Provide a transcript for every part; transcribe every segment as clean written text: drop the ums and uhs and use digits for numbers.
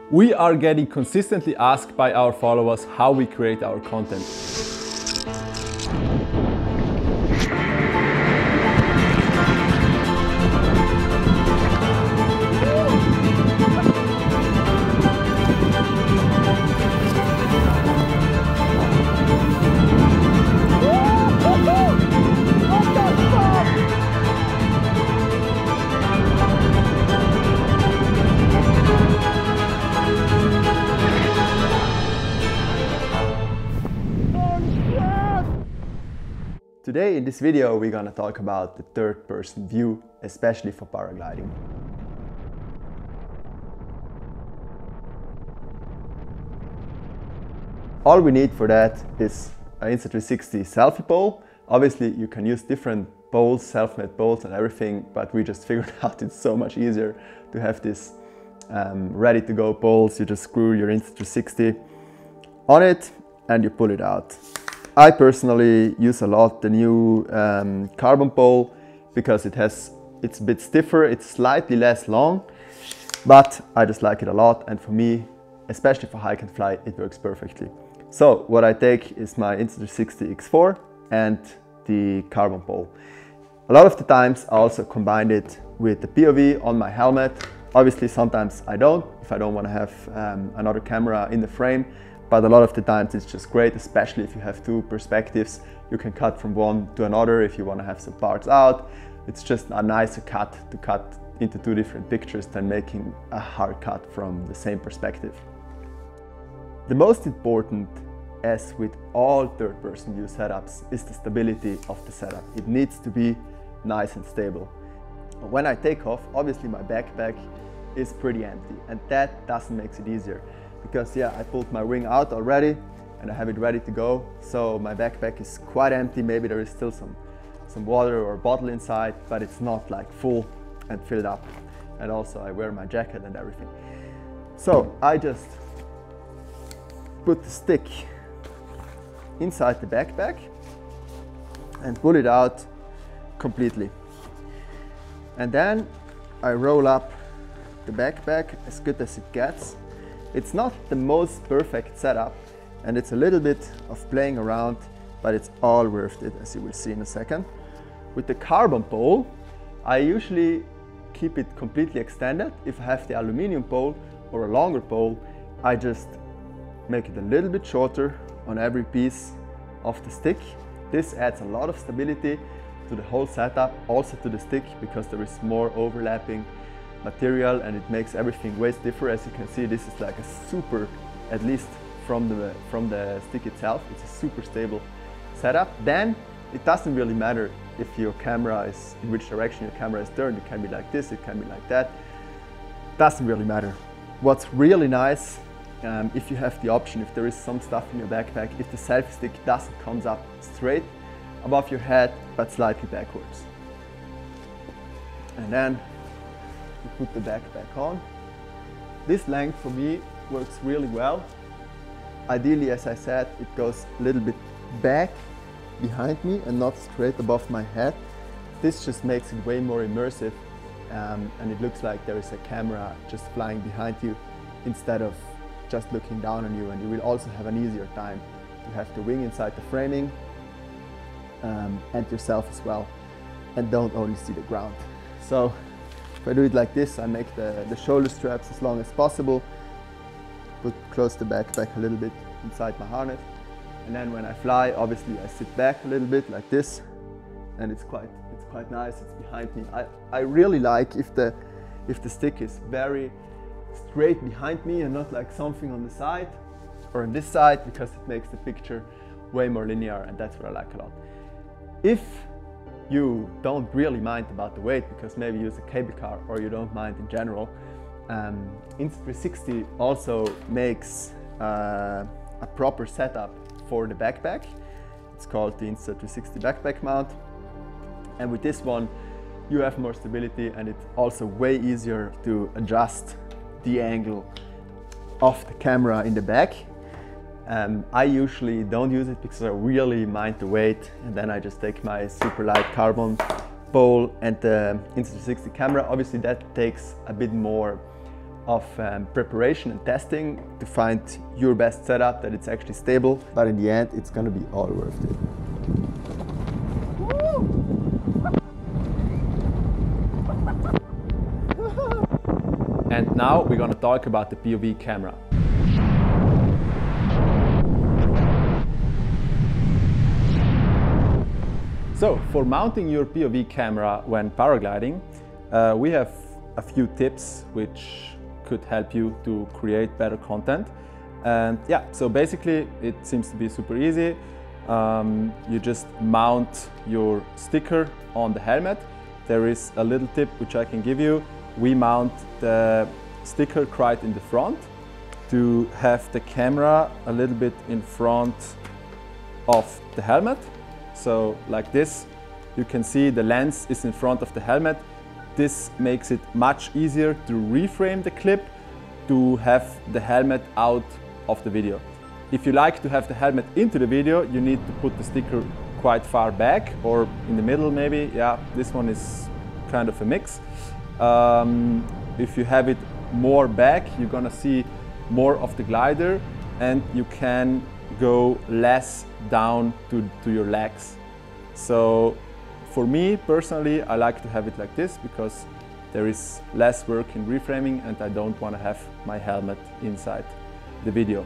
We are getting consistently asked by our followers how we create our content. Today in this video we're gonna talk about the third-person view, especially for paragliding. All we need for that is an Insta360 selfie pole. Obviously you can use different poles, self-made poles and everything, but we just figured out it's so much easier to have this ready-to-go poles. You just screw your Insta360 on it and you pull it out. I personally use a lot the new carbon pole because it's a bit stiffer, it's slightly less long, but I just like it a lot, and for me, especially for hike and fly, it works perfectly. So what I take is my Insta360 X4 and the carbon pole. A lot of the times I also combine it with the POV on my helmet. Obviously sometimes I don't, if I don't want to have another camera in the frame. But a lot of the times it's just great, especially if you have two perspectives. You can cut from one to another if you want to have some parts out. It's just a nicer cut to cut into two different pictures than making a hard cut from the same perspective. The most important, as with all third-person view setups, is the stability of the setup. It needs to be nice and stable. When I take off, obviously my backpack is pretty empty, and that doesn't make it easier. Because yeah, I pulled my ring out already and I have it ready to go. So my backpack is quite empty. Maybe there is still some water or bottle inside, but it's not like full and filled up. And also I wear my jacket and everything. So I just put the stick inside the backpack and pull it out completely. And then I roll up the backpack as good as it gets. It's not the most perfect setup and it's a little bit of playing around, but it's all worth it, as you will see in a second. With the carbon pole, I usually keep it completely extended. If I have the aluminum pole or a longer pole, I just make it a little bit shorter on every piece of the stick. This adds a lot of stability to the whole setup, also to the stick, because there is more overlapping material and it makes everything way stiffer. As you can see, this is like a super, at least from the stick itself, it's a super stable setup. Then it doesn't really matter if your camera is, in which direction your camera is turned. It can be like this, it can be like that. Doesn't really matter. What's really nice, if you have the option, if there is some stuff in your backpack, if the selfie stick doesn't come up straight above your head, but slightly backwards. And then put the backpack on. This length for me works really well. Ideally, as I said, it goes a little bit back behind me and not straight above my head. This just makes it way more immersive and it looks like there is a camera just flying behind you instead of just looking down on you, and you will also have an easier time to have the wing inside the framing and yourself as well, and don't only see the ground. So if I do it like this, I make the shoulder straps as long as possible, close the backpack a little bit inside my harness, and then when I fly, obviously I sit back a little bit like this, and it's quite nice. It's behind me. I really like if the stick is very straight behind me and not like something on the side or on this side, because it makes the picture way more linear, and that's what I like a lot. If you don't really mind about the weight because maybe you use a cable car or you don't mind in general, Insta360 also makes a proper setup for the backpack. It's called the Insta360 backpack mount, and with this one you have more stability, and it's also way easier to adjust the angle of the camera in the back. I usually don't use it because I really mind the weight, and then I just take my super light carbon pole and the Insta360 camera. Obviously that takes a bit more of preparation and testing to find your best setup, that it's actually stable, but in the end it's gonna be all worth it. And now we're gonna talk about the POV camera. So for mounting your POV camera when paragliding, we have a few tips which could help you to create better content. And yeah, so basically it seems to be super easy. You just mount your sticker on the helmet. There is a little tip which I can give you. We mount the sticker right in the front to have the camera a little bit in front of the helmet. So like this, you can see the lens is in front of the helmet. This makes it much easier to reframe the clip to have the helmet out of the video. If you like to have the helmet into the video, you need to put the sticker quite far back or in the middle maybe. Yeah, this one is kind of a mix. If you have it more back, you're gonna see more of the glider and you can go less down to your legs. So for me personally, I like to have it like this because there is less work in reframing and I don't want to have my helmet inside the video.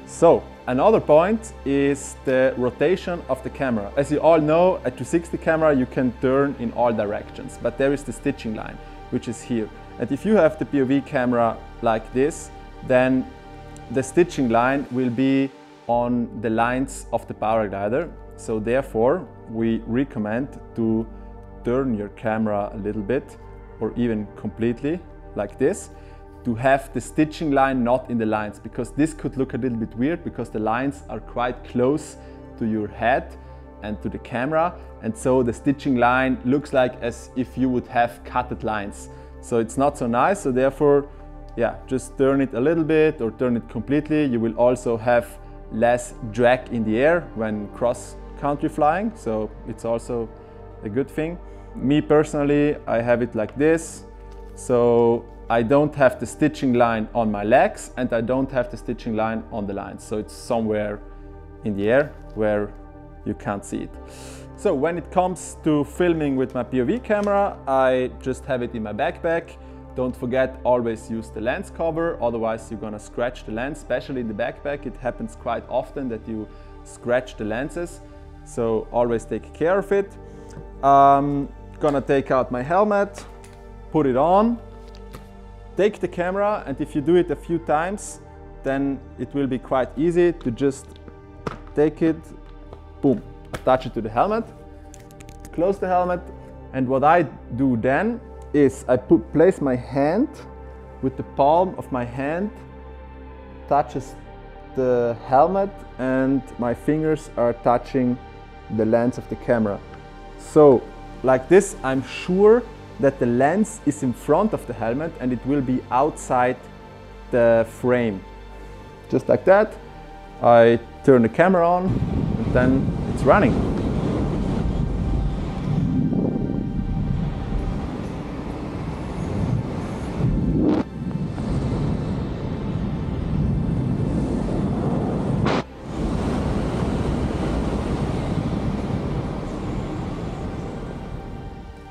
So another point is the rotation of the camera. As you all know, a 360 camera you can turn in all directions, but there is the stitching line, which is here. And if you have the POV camera like this, then the stitching line will be on the lines of the paraglider. So therefore, we recommend to turn your camera a little bit or even completely like this to have the stitching line not in the lines, because this could look a little bit weird because the lines are quite close to your head and to the camera, and so the stitching line looks like as if you would have cutted lines. So it's not so nice, so therefore, yeah, just turn it a little bit or turn it completely. You will also have less drag in the air when cross-country flying, so it's also a good thing. Me personally, I have it like this, so I don't have the stitching line on my legs and I don't have the stitching line on the lines, so it's somewhere in the air where you can't see it. So when it comes to filming with my POV camera, I just have it in my backpack. Don't forget, always use the lens cover, otherwise you're gonna scratch the lens, especially in the backpack. It happens quite often that you scratch the lenses, so always take care of it. Gonna take out my helmet, put it on, take the camera, and if you do it a few times, then it will be quite easy to just take it, boom, attach it to the helmet, close the helmet, and what I do then is I place my hand with the palm of my hand, touches the helmet, and my fingers are touching the lens of the camera. So like this, I'm sure that the lens is in front of the helmet and it will be outside the frame. Just like that, I turn the camera on and then it's running.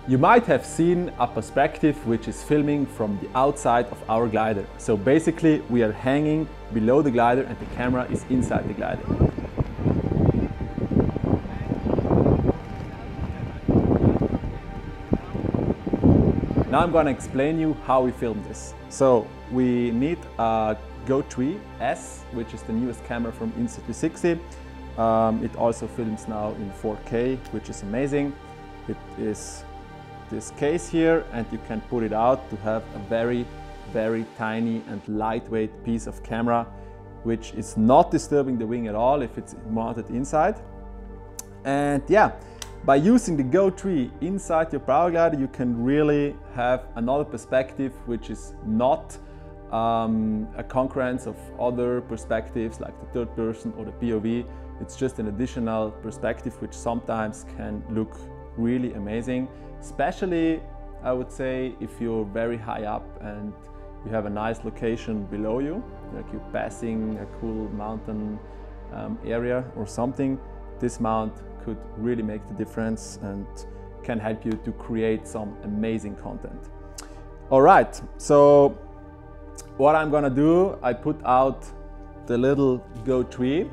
You might have seen a perspective which is filming from the outside of our glider. So basically we are hanging below the glider and the camera is inside the glider. Now I'm going to explain you how we film this. So we need a Go3 S, which is the newest camera from Insta360. It also films now in 4K, which is amazing. It is this case here, and you can put it out to have a very, very tiny and lightweight piece of camera, which is not disturbing the wing at all if it's mounted inside. And yeah, by using the Go3 inside your paraglider, you can really have another perspective which is not a concurrence of other perspectives like the third person or the POV. It's just an additional perspective which sometimes can look really amazing, especially I would say if you're very high up and you have a nice location below you, like you're passing a cool mountain area or something, this mount could really make the difference and can help you to create some amazing content. All right, so what I'm gonna do, I put out the little Go tree.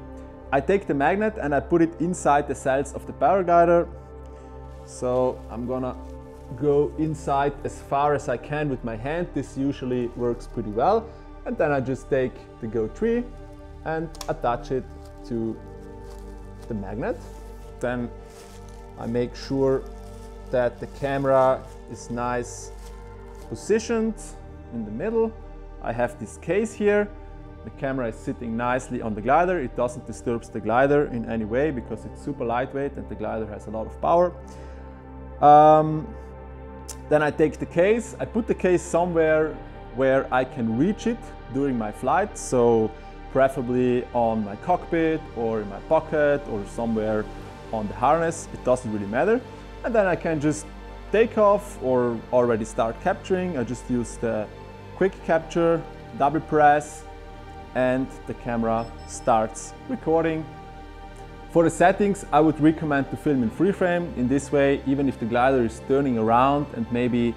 I take the magnet and I put it inside the cells of the paraglider. So I'm gonna go inside as far as I can with my hand. This usually works pretty well. And then I just take the Go tree and attach it to the magnet. Then I make sure that the camera is nice positioned in the middle. I have this case here. The camera is sitting nicely on the glider. It doesn't disturb the glider in any way because it's super lightweight and the glider has a lot of power. Then I take the case. I put the case somewhere where I can reach it during my flight. So preferably on my cockpit or in my pocket or somewhere on the harness. It doesn't really matter. And then I can just take off or already start capturing. I just use the quick capture, double press, and the camera starts recording. For the settings, I would recommend to film in free frame. In this way, even if the glider is turning around and maybe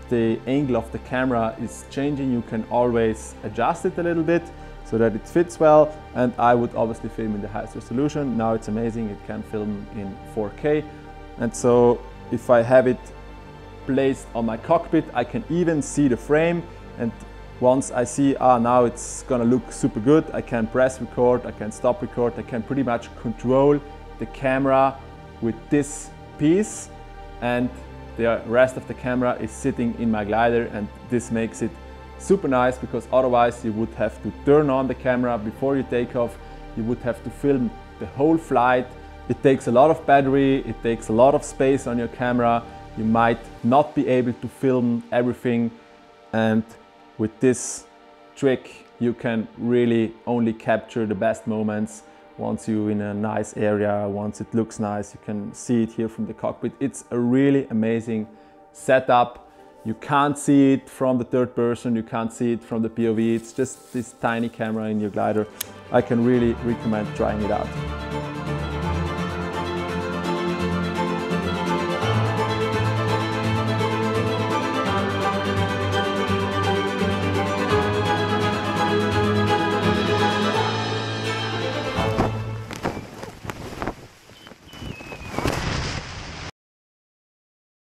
the angle of the camera is changing, you can always adjust it a little bit so that it fits well. And I would obviously film in the highest resolution. Now it's amazing, it can film in 4K. And so if I have it placed on my cockpit, I can even see the frame. And once I see, now it's gonna look super good, I can press record, I can stop record, I can pretty much control the camera with this piece, and the rest of the camera is sitting in my glider, and this makes it super nice because otherwise you would have to turn on the camera before you take off, you would have to film the whole flight. It takes a lot of battery, it takes a lot of space on your camera, you might not be able to film everything, and with this trick, you can really only capture the best moments once you're in a nice area, once it looks nice. You can see it here from the cockpit. It's a really amazing setup. You can't see it from the third person, you can't see it from the POV. It's just this tiny camera in your glider. I can really recommend trying it out.